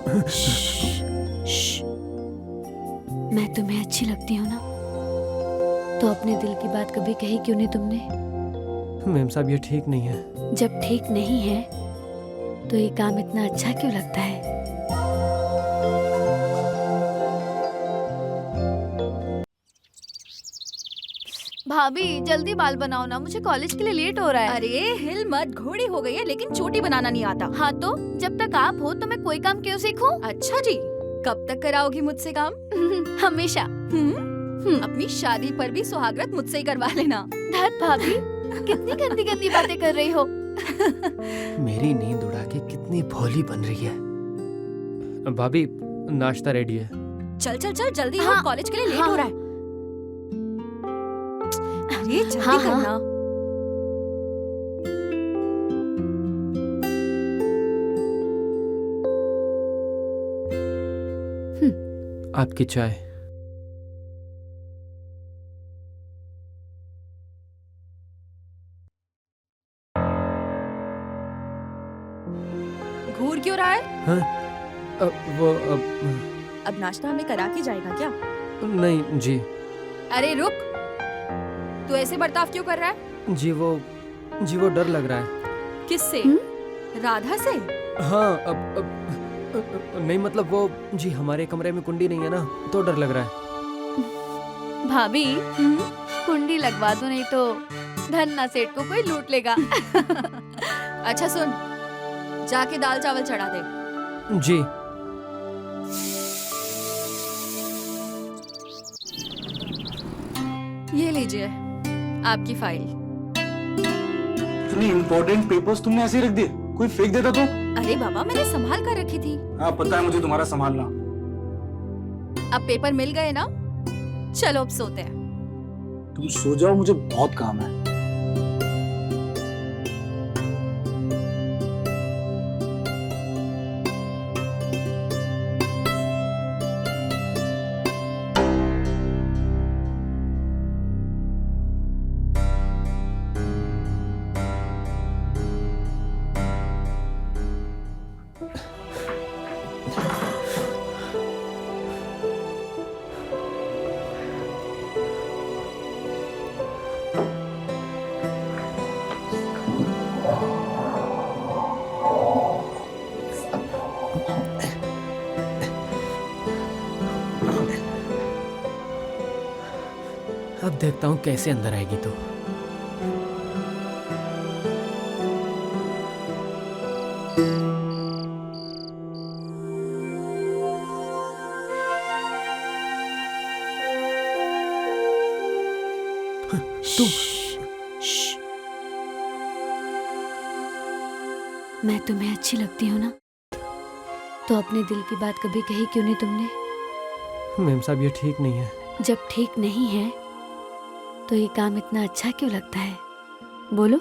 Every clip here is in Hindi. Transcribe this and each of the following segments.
श्श। मैं तुम्हें अच्छी लगती हूँ ना, तो अपने दिल की बात कभी कही क्यों नहीं तुमने? मैम साहब ये ठीक नहीं है। जब ठीक नहीं है तो ये काम इतना अच्छा क्यों लगता है? भाभी जल्दी बाल बनाओ ना, मुझे कॉलेज के लिए लेट हो रहा है। अरे हिल मत, घोड़ी हो गई है लेकिन चोटी बनाना नहीं आता। हाँ तो जब तक आप हो तो मैं कोई काम क्यों सीखूं? अच्छा जी, कब तक कराओगी मुझसे काम? हमेशा। अपनी शादी पर भी सुहागरात मुझसे ही करवा लेना। धत भाभी, कितनी गंदी गंदी बातें कर रही हो। मेरी नींद उड़ा के कितनी भोली बन रही है। भाभी नाश्ता रेडी है। चल चल चल जल्दी, हाँ, हो कॉलेज के लिए लेट हाँ, हो रहा है। अरे जल्दी हाँ, हाँ। करना। आपकी चाय। घूर क्यों रहा है? हाँ? वो अब नाश्ता हमें करा के जाएगा क्या? नहीं जी। अरे रुक, तू ऐसे बर्ताव क्यों कर रहा है? जी वो डर लग रहा है। किससे? राधा से? हाँ नहीं मतलब वो जी हमारे कमरे में कुंडी नहीं है ना, तो डर लग रहा है। भाभी कुंडी लगवा दो, नहीं तो धन्ना सेठ को कोई लूट लेगा। अच्छा सुन, जाके दाल चावल चढ़ा दे। जी। ये लीजिए आपकी फाइल। इतने इम्पोर्टेंट पेपर्स तुमने ऐसे ही रख दिए? कोई फेंक देता तो? अरे बाबा, मैंने संभाल कर रखी थी। हाँ पता है मुझे तुम्हारा संभालना। अब पेपर मिल गए ना, चलो अब सोते हैं। तुम सो जाओ, मुझे बहुत काम है। अब देखता हूँ कैसे अंदर आएगी तो। तुम श्श। मैं तुम्हें अच्छी लगती हूँ ना, तो अपने दिल की बात कभी कही क्यों नहीं तुमने? मैम साहब ये ठीक नहीं है। जब ठीक नहीं है तो ये काम इतना अच्छा क्यों लगता है? बोलो।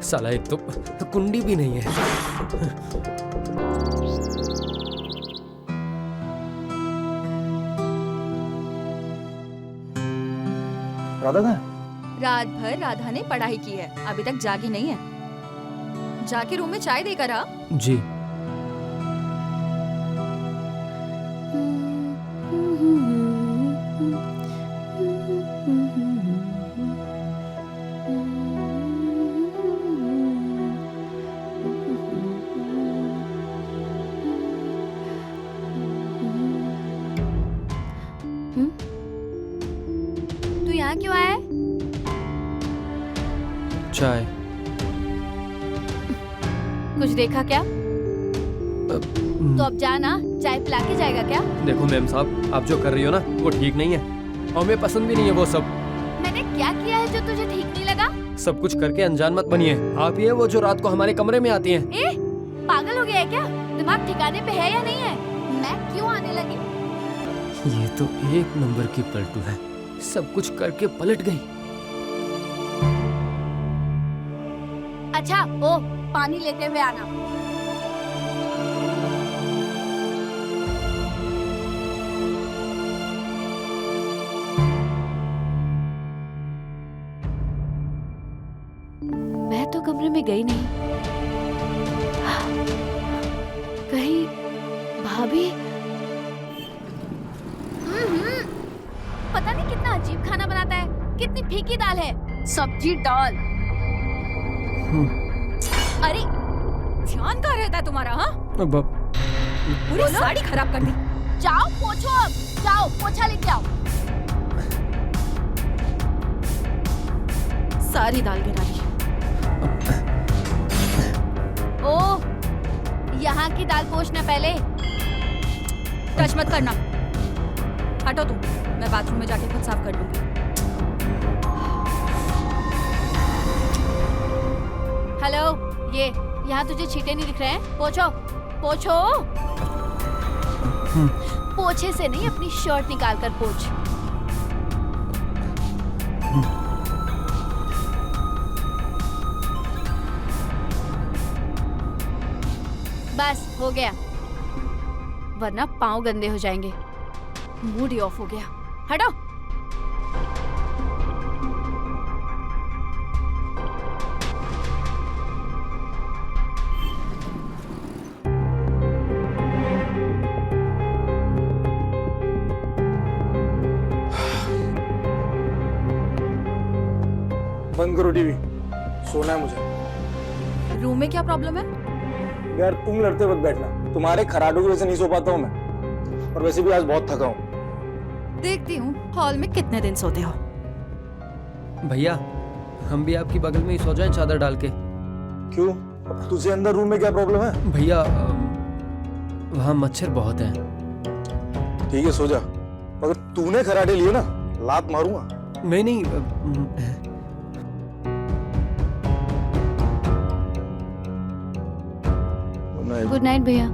साला एक तो कुंडी भी नहीं है। राधा कहाँ है? रात भर राधा ने पढ़ाई की है, अभी तक जागी नहीं है। जाके रूम में चाय देकर आ। जी। तू यहाँ क्यों आया है? चाय। कुछ देखा क्या? तो अब जा ना, चाय पिला के जाएगा क्या? देखो मैम साहब, आप जो कर रही हो ना वो ठीक नहीं है और हमें पसंद भी नहीं है वो सब। मैंने क्या किया है जो तुझे ठीक नहीं लगा? सब कुछ करके अनजान मत बनिए। आप ही है वो जो रात को हमारे कमरे में आती हैं। ए, पागल हो गया है क्या? दिमाग ठिकाने पे है या नहीं है? मैं क्यों आने लगी? ये तो एक नंबर की पलटू है, सब कुछ करके पलट गई। अच्छा, ओ पानी लेते हुए आना। मैं तो कमरे में गई नहीं। कहीं भाभी? पता नहीं कितना अजीब खाना बनाता है, कितनी फीकी दाल है। सब्जी दाल। अरे ध्यान कहाँ रहता है तुम्हारा? हाँ, अब पूरी साड़ी खराब कर दी। जाओ पोछो, अब जाओ पोछा लेके आओ। सारी दाल गिरा दी। ओह, यहाँ की दाल पोछना पहले। टच मत करना, हटो तुम। मैं बाथरूम में जाके खुद साफ कर लूंगी। हेलो, ये यहाँ तुझे छींटे नहीं दिख रहे हैं? पोछो पोछो। पोछे से नहीं, अपनी शर्ट निकाल कर पोछ। बस हो गया, वरना पाँव गंदे हो जाएंगे। मूड ही ऑफ हो गया। हटो। बंद करो टीवी, सोना है मुझे। रूम में क्या प्रॉब्लम है? यार तुम लड़ते वक्त बैठना, तुम्हारे खराटों की वजह से नहीं सो पाता हूँ मैं, और वैसे भी आज बहुत थका हूँ। देखती हूँ हॉल में कितने दिन सोते हो। भैया, हम भी आपकी बगल में ही सो जाएं चादर डाल के? क्यों, अब तुझे अंदर रूम में क्या प्रॉब्लम है? भैया, वहाँ मच्छर बहुत हैं। ठीक है सो जा, अगर तूने खराटे लिए ना लात मारूंगा। नहीं नहीं, गुड नाइट भैया।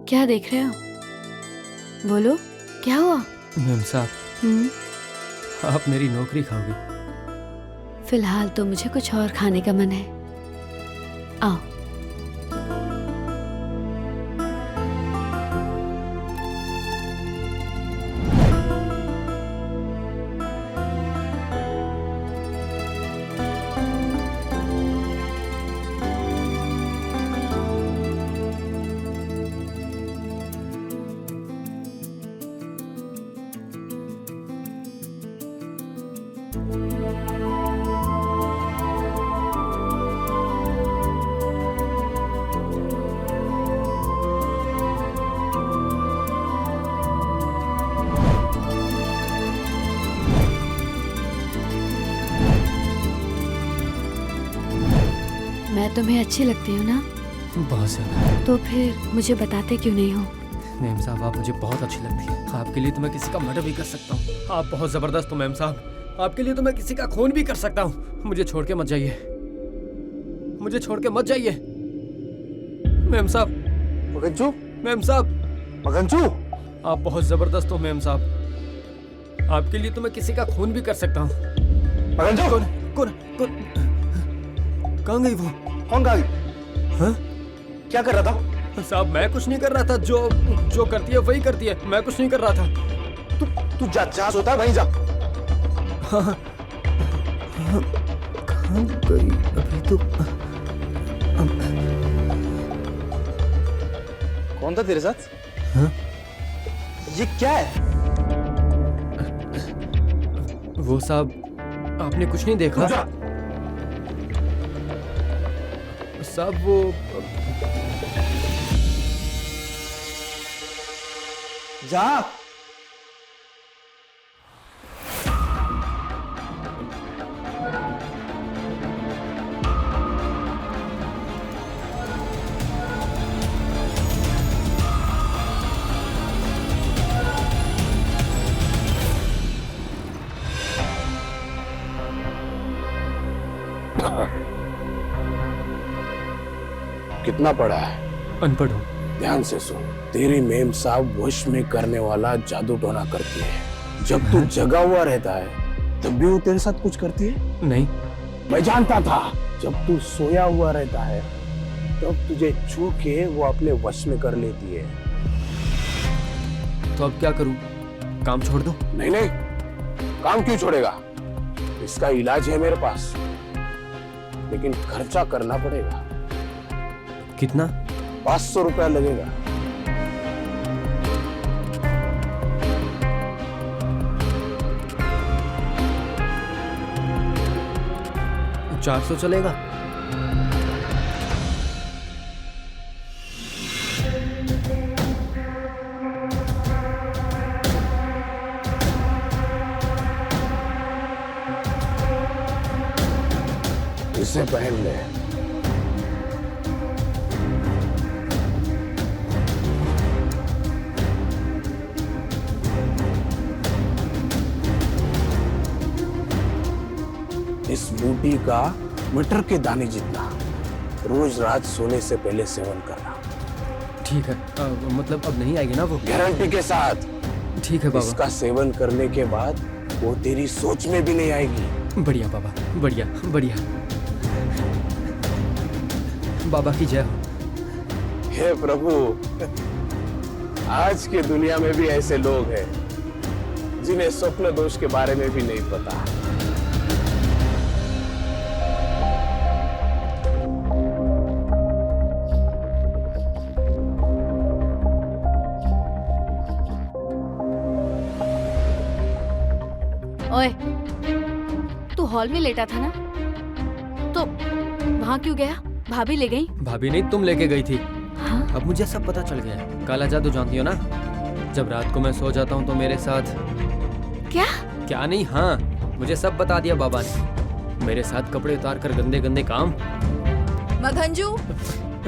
क्या देख रहे हो? बोलो, क्या हुआ? मैम साहब, आप मेरी नौकरी खाओगी? फिलहाल तो मुझे कुछ और खाने का मन है। आओ। मैं तुम्हें अच्छी लगती हूँ ना? बहुत ज़्यादा। तो फिर मुझे बताते क्यों नहीं हो? मैम साहब, आप मुझे बहुत अच्छी लगती है। आपके लिए तो मैं किसी का मर्डर भी कर सकता हूँ। आप बहुत ज़बरदस्त हो मैम साहब। आपके लिए तो मैं किसी का खून भी कर सकता हूँ। मुझे छोड़ के मत जाइए, मुझे छोड़ के मत जाइए मैम साहब। मगनचू, मैम साहब, मगनचू, आप बहुत ज़बरदस्त हो मैम साहब। आपके लिए तो मैं किसी का खून भी कर सकता हूँ। मगनचू, कौन कौन कौन कहाँ गई वो? कौन कहा गई? हाँ? क्या कर रहा था? साहब, मैं कुछ नहीं कर रहा था। जो करती है वही करती है। मैं कुछ नहीं कर रहा था। तू जा, जहाँ सोता है वहीं जा। हाँ, हाँ, कहाँ गई अभी तो? कौन था तेरे साथ? हाँ? ये क्या है? वो साहब, आपने कुछ नहीं देखा? जा। साहब वो जा। कितना पढ़ा है? अनपढ़ हूँ। ध्यान से सुन, तेरी मेम साहब वश में करने वाला जादू टोना करती है। जब तू जगा हुआ रहता है तब भी वो तेरे साथ कुछ करती है? नहीं। मैं जानता था। जब तू सोया हुआ रहता है तब तुझे छू के वो अपने वश में कर लेती है। तो अब क्या करूँ? काम छोड़ दो? नहीं नहीं, काम क्यों छोड़ेगा? इसका इलाज है मेरे पास, लेकिन खर्चा करना पड़ेगा। कितना? 500 रुपया लगेगा। तो 400 चलेगा? इसे पहन ले। इस बूटी का मटर के दाने जितना रोज रात सोने से पहले सेवन करना। ठीक है। मतलब अब नहीं आएगी ना वो? गारंटी के साथ। ठीक है बाबा। इसका सेवन करने के बाद वो तेरी सोच में भी नहीं आएगी। बढ़िया बाबा, बढ़िया बढ़िया। बाबा की जय हो। हे प्रभु, आज की दुनिया में भी ऐसे लोग हैं जिन्हें स्वप्न दोष के बारे में भी नहीं पता। ओए, तू हॉल में लेटा था ना, तो वहाँ क्यों गया? भाभी ले गई? भाभी नहीं, तुम लेके गई थी। हाँ? अब मुझे सब पता चल गया है। काला जादू जानती हो ना? जब रात को मैं सो जाता हूँ तो मेरे साथ क्या? क्या नहीं, हाँ, मुझे सब बता दिया बाबा ने। मेरे साथ कपड़े उतार कर गंदे गंदे काम। मघंजू,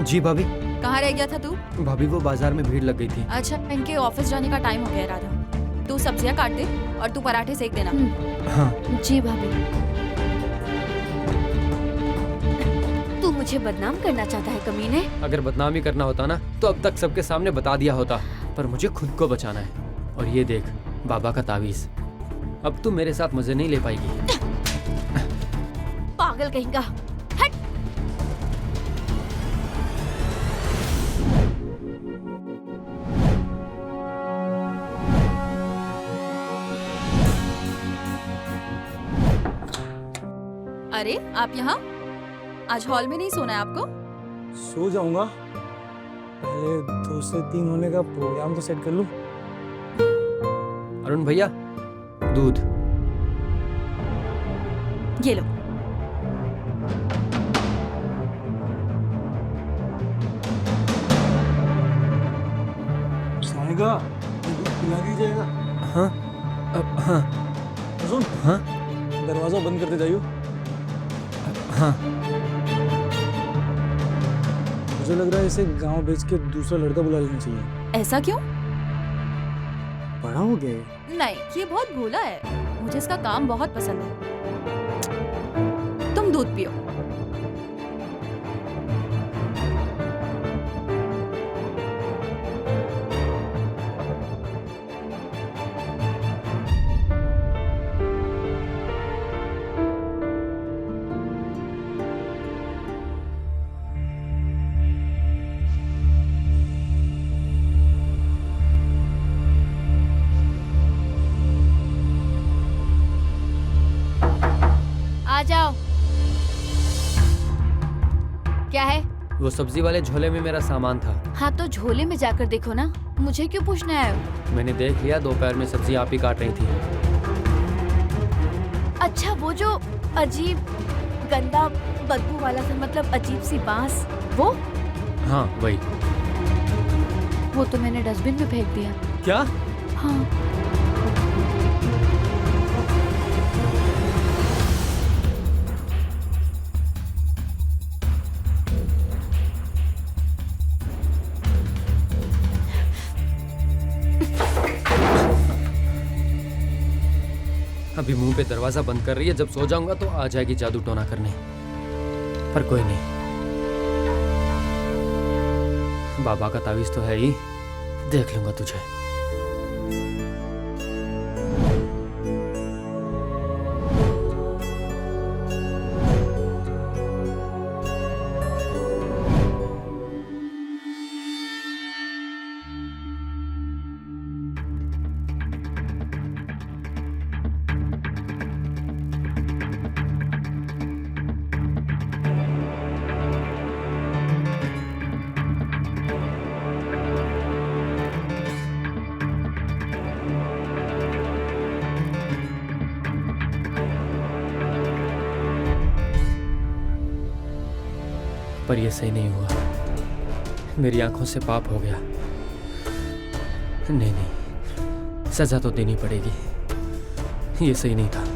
जी भाभी। कहाँ रह गया था तू? भाभी वो बाजार में भीड़ लग गई थी। अच्छा, इनके ऑफिस जाने का टाइम हो गया राधा। तू सब्जियां काट दे और तू पराठे सेक देना। हाँ। जी भाभी। तू मुझे बदनाम करना चाहता है कमीने? अगर बदनामी करना होता ना तो अब तक सबके सामने बता दिया होता, पर मुझे खुद को बचाना है। और ये देख, बाबा का तावीज। अब तू मेरे साथ मजे नहीं ले पाएगी। पागल कहीं का। हट। अरे आप यहाँ? आज हॉल में नहीं सोना है आपको? सो जाऊंगा, पहले 2 से 3 होने का प्रोग्राम तो सेट कर लूं। अरुण भैया, दूध। ये लो। साइगा, दूध पिला दीजिएगा। हाँ। अब हाँ। सुन, हाँ। दरवाजा बंद करते जाइयो। हाँ। मुझे लग रहा है इसे गांव बेच के दूसरा लड़का बुला लेना चाहिए। ऐसा क्यों? बड़ा हो गया है। नहीं, ये बहुत भोला है। मुझे इसका काम बहुत पसंद है। तुम दूध पियो। आ जाओ। क्या है? वो सब्जी वाले झोले में मेरा सामान था। हाँ तो झोले में जाकर देखो ना, मुझे क्यों पूछना है? मैंने देख लिया, दोपहर में सब्जी आप ही काट रही थी। वो जो अजीब गंदा बदबू वाला था, मतलब अजीब सी बांस, वो हाँ वही। वो तो मैंने डस्टबिन में फेंक दिया। क्या? हाँ। अभी मुंह पे दरवाजा बंद कर रही है, जब सो जाऊंगा तो आ जाएगी जादू टोना करने। पर कोई नहीं, बाबा का तावीज तो है ही, देख लूंगा तुझे। पर यह सही नहीं हुआ, मेरी आंखों से पाप हो गया। नहीं नहीं, सजा तो देनी पड़ेगी, ये सही नहीं था।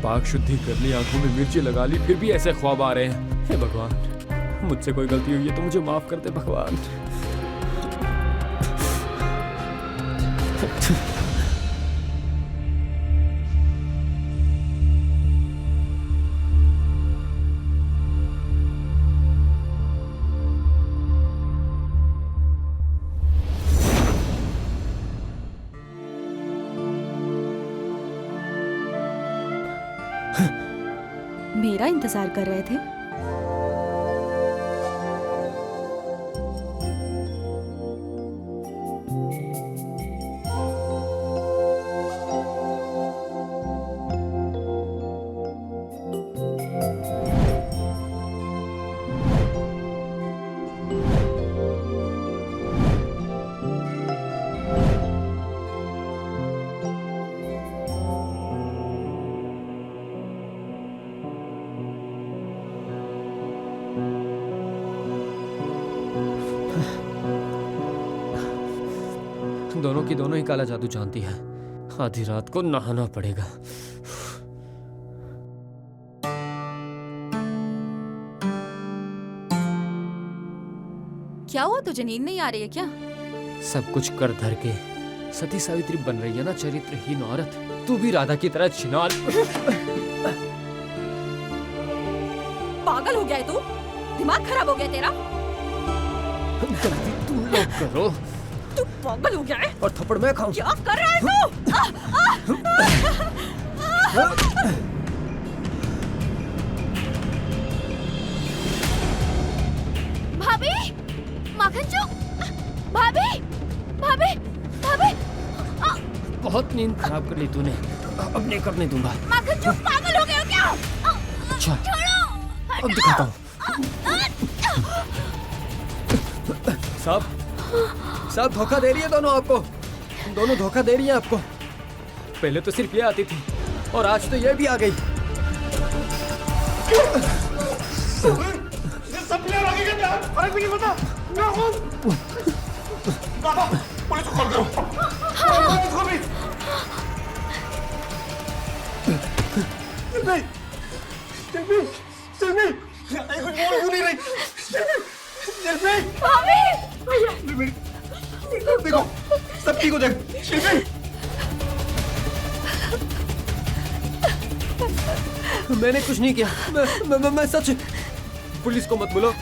पाक शुद्धि कर ली, आंखों में मिर्ची लगा ली, फिर भी ऐसे ख्वाब आ रहे हैं। हे भगवान, मुझसे कोई गलती हुई है तो मुझे माफ कर दे भगवान। मेरा इंतजार कर रहे थे? दोनों की दोनों ही काला जादू जानती है। आधी रात को नहाना पड़ेगा। क्या हुआ, तुझे नींद नहीं आ रही है क्या? सब कुछ कर धर के सती सावित्री बन रही है ना चरित्रहीन औरत। तू भी राधा की तरह छिनाल। पागल हो गया है तू? दिमाग खराब हो गया तेरा? गलती तुम लोग करो। तू पागल हो गया है? और थप्पड़ मैं खाऊं? क्या कर रहा है तू? भाभी, माखन चौक, भाभी, भाभी, भाभी, बहुत नींद खराब कर ली तूने, अब नहीं करने दूंगा। माखन चौक, पागल हो गए हो क्या? अच्छा, छोड़ो। अब दिखाता हूँ। साहब, साहब धोखा दे रही है दोनों आपको। दोनों धोखा दे रही है आपको। पहले तो सिर्फ ये आती थी और आज तो ये भी आ गई। सब प्लेयर आगे के यार, फर्क भी नहीं पड़ता। मैं हूं। बाबा, पुलिस को कॉल करो। पुलिस को भी। नहीं, चलबी, चलबी, एक कुछ बोल क्यों नहीं रही? चलबी, भाभी, देखो, सबकी को देख, चलबी। मैंने कुछ नहीं किया। मैं सच। पुलिस को मत बुलाओ।